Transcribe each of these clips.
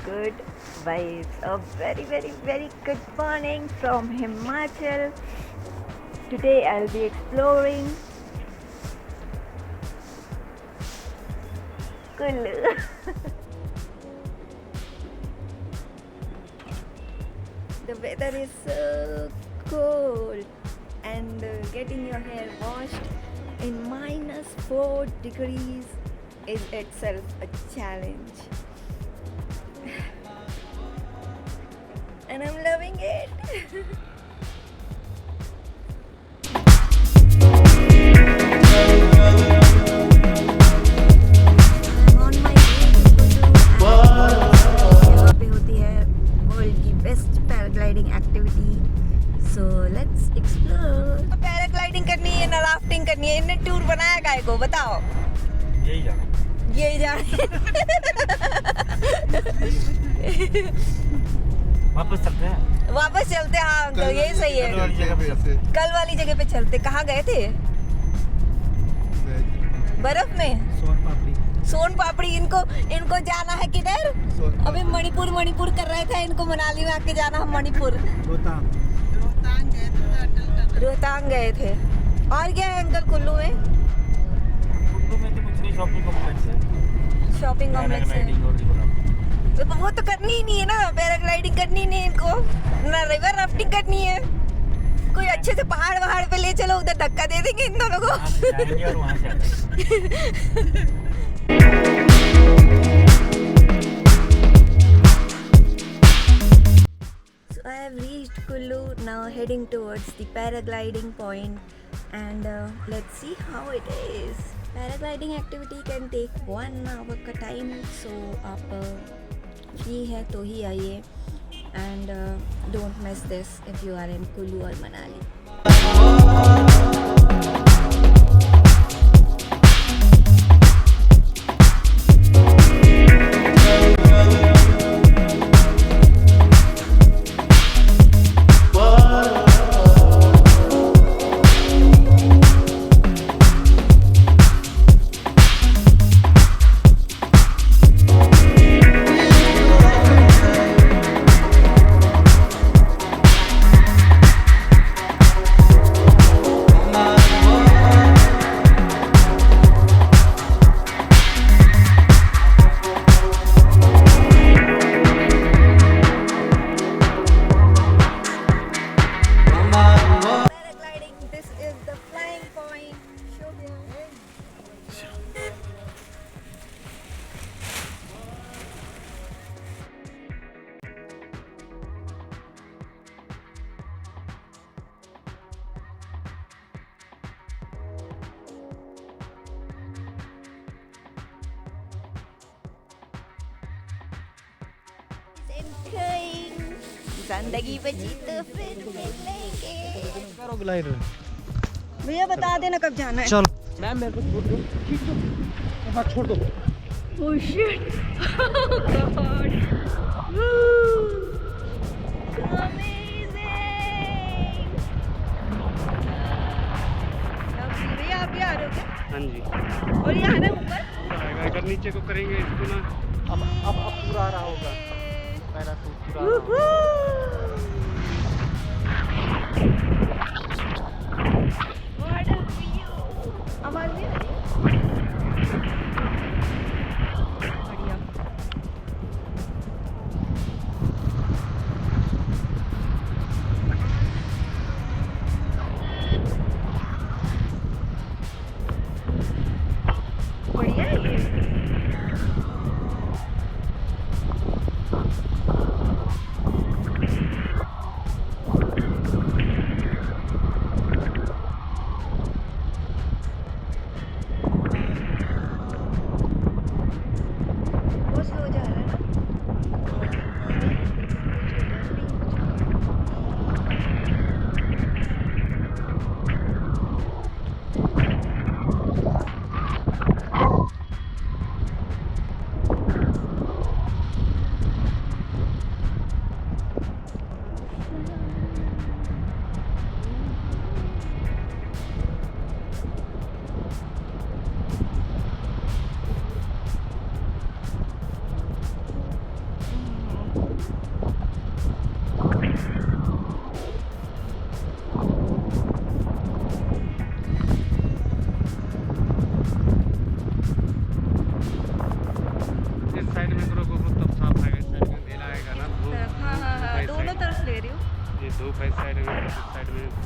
good vibes. A very good morning from Himachal. Today I'll be exploring Kullu. The weather is so cold and getting your hair washed in -4 degrees is itself a challenge. And I'm loving it. I'm on my way to Kullu and यहाँ पे होती है world की best paragliding activity. So let's explore. Paragliding करनी है ना rafting करनी है. इन्हें टूर बनाया काय को बताओ. यही जाना वापस चलते हैं. हाँ अंकल यही सही है. कल वाली जगह पे चलते. कहाँ गए थे? बर्फ में सोन पापड़ी. इनको जाना है किधर? अभी मणिपुर कर रहे थे. इनको मनाली में आके जाना है मणिपुर. रोहतांग गए थे. और क्या है अंकल कुल्लू में? तो कुछ नहीं, शॉपिंग कॉम्प्लेक्स है. तो वो तो करनी ही नहीं है ना. पैराग्लाइडिंग करनी नहीं इनको ना रिवर राफ्टिंग करनी है. कोई अच्छे से पहाड़ पे ले चलो. उधर धक्का दे देंगे इन दोनों को. So I have reached Kullu, now heading towards the paragliding point and let's see how it is. Paragliding activity can take 1 hour का time, so आप free है तो ही आइए and don't miss this if you are in Kullu or Manali. जिंदगी बची तो फिर मिलेंगे. पैराग्लाइडर भैया बता देना कब जाना है. चल मैम मेरे को छोड़ दो. खींच दो. एक बार छोड़ दो. Oh shit. Oh god. Amazing. भैया आप भी आ रहे हो क्या? हाँ जी. और यहाँ ना ऊपर आएगा. अगर नीचे को करेंगे इसको ना अब पूरा आ रहा होगा. पैराशूट पूरा आ रहा होगा. What a view. आवाज नहीं आ रही? बढ़िया. बढ़िया है ये.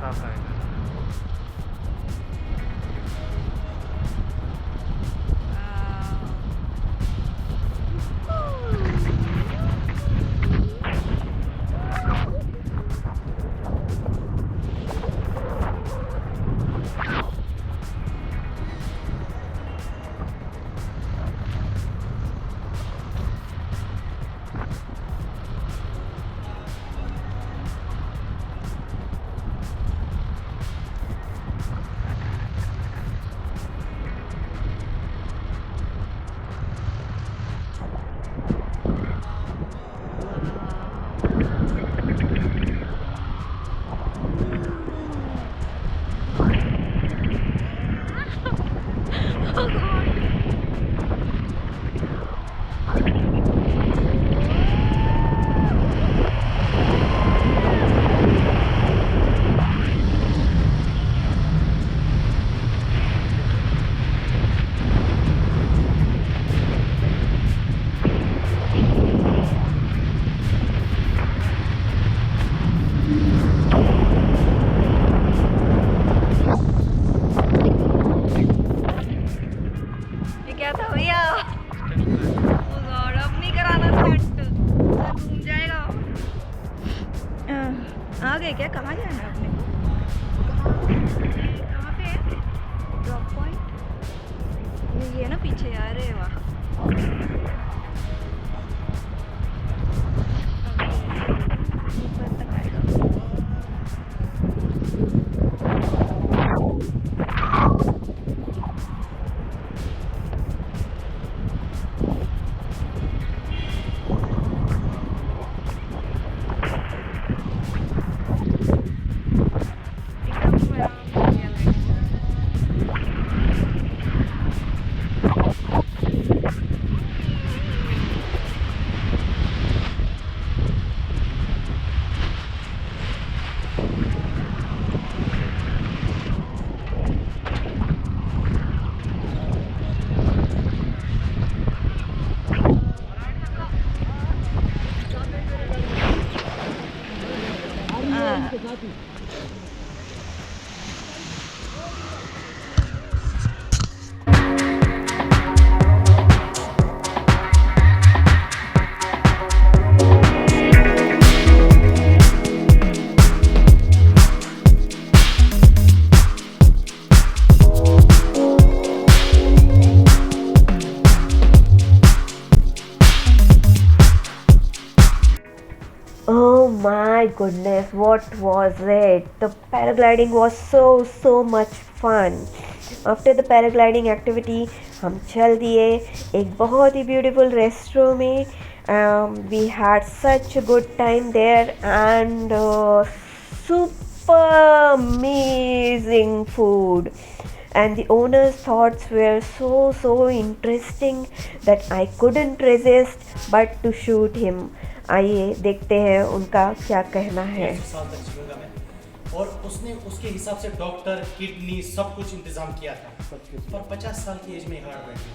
साफ आएगा। ये क्या था भैया? ओ गॉड, अब नहीं कराना स्टंट, सर घूम जाएगा। आ गए क्या? कहाँ जाना है अपने को? कहाँ पे है ड्रॉप पॉइंट? ये है ना पीछे, अरे वाह। ऊपर तक आएगा। Oh my goodness, what was it? The paragliding was so much fun. After the paragliding activity, हम चल दिए एक बहुत ही beautiful रेस्टोरेंट में. We had such a good time there and super amazing food. And the owner's thoughts were so interesting that I couldn't resist but to shoot him. आइए देखते हैं उनका क्या कहना है. 100 साल तक जीऊंगा मैं, और उसने उसके हिसाब से डॉक्टर, किडनी सब कुछ इंतजाम किया था, और 50 साल की एज में हार्ट बैठे.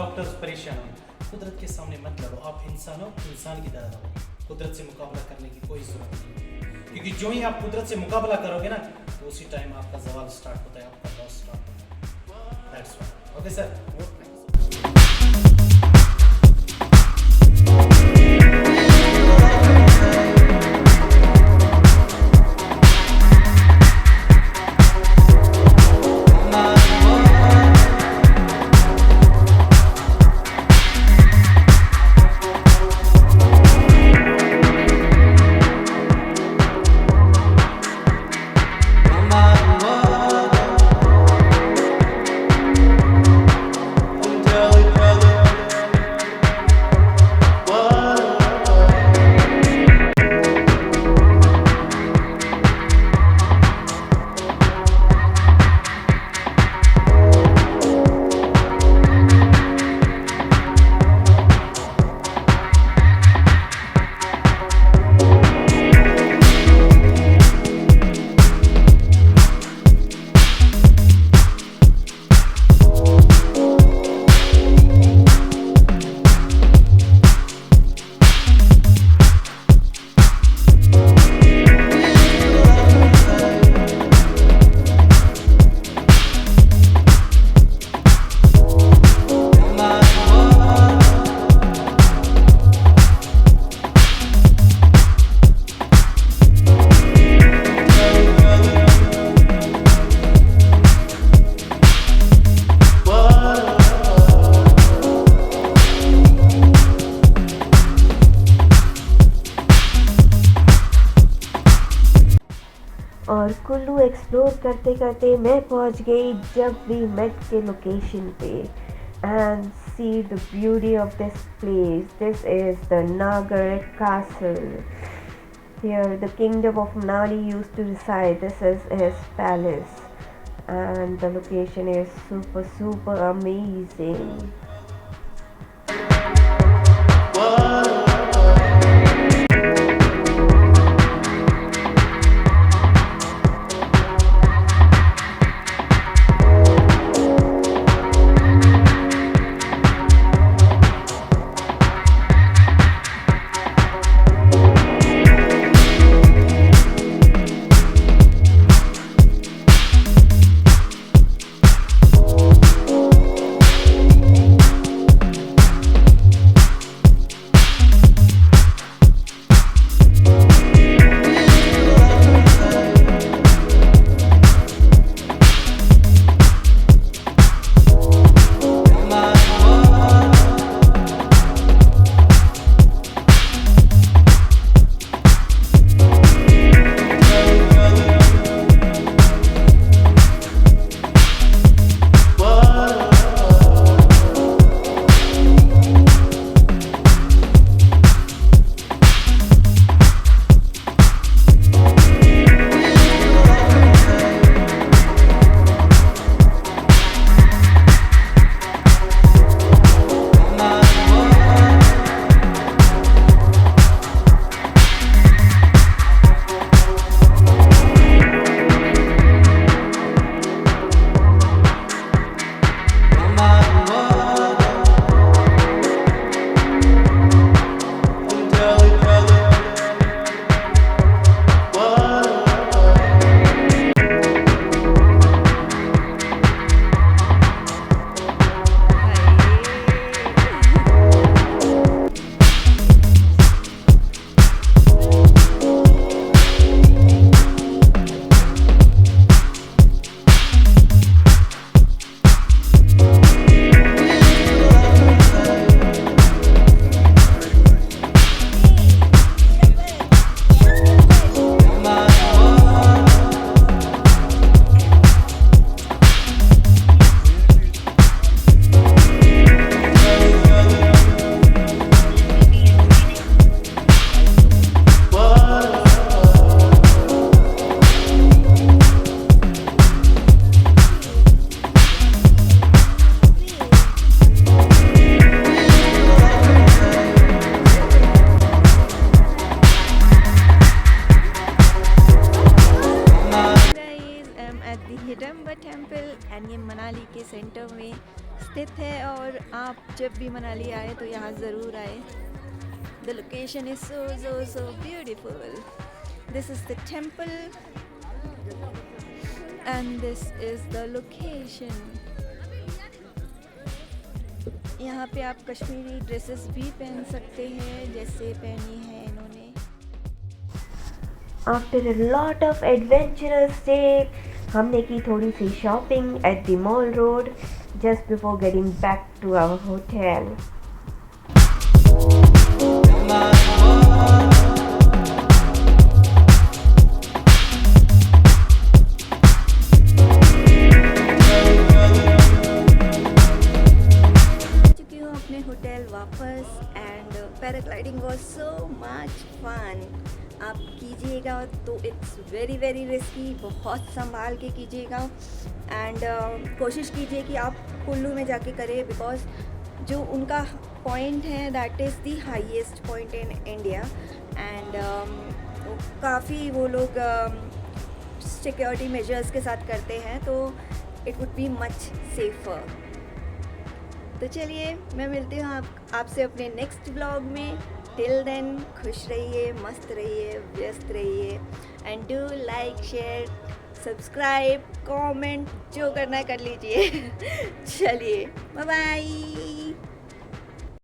डॉक्टर्स परेशान हैं. कुदरत के सामने मत लड़ो, आप इंसान हो, इंसान की तरह रहो. कुदरत से मुकाबला करने की कोई ज़रूरत नहीं, क्योंकि जो ही आप कुदरत से मुकाबला करोगे ना, तो उसी टाइम आपका जवाल स्टार्ट होता है, आपका लॉस स्टार्ट होता है. That's why. Okay sir. Explore करते करते मैं पहुंच गई जब वी मेट के लोकेशन पे and see the beauty of this place. This is the नागर castle. Here the kingdom of Manali used to reside. This is his palace and the location is super amazing. Hidimba temple and ये मनाली के centre में स्थित है और आप जब भी मनाली आए तो यहाँ ज़रूर आए. The location is so beautiful. This is the temple and this is the location. यहाँ पे आप कश्मीरी ड्रेसेस भी पहन सकते हैं जैसे पहनी है इन्होंने. After a lot of adventurous day, हमने की थोड़ी सी shopping at the mall road just before getting back to our hotel. चुकी हूँ अपने होटल वापस and paragliding was so much fun. आप कीजिएगा तो इट्स वेरी रिस्की, बहुत संभाल के कीजिएगा एंड कोशिश कीजिए कि आप कुल्लू में जाके करें बिकॉज जो उनका पॉइंट है that is the highest point in India and काफ़ी वो लोग सिक्योरिटी मेजर्स के साथ करते हैं तो it would be much safer. तो चलिए मैं मिलती हूँ आपसे अपने नेक्स्ट ब्लॉग में. टिल देन खुश रहिए, मस्त रहिए, व्यस्त रहिए and do like, share, subscribe, comment, जो करना है कर लीजिए. चलिए बाय बाय.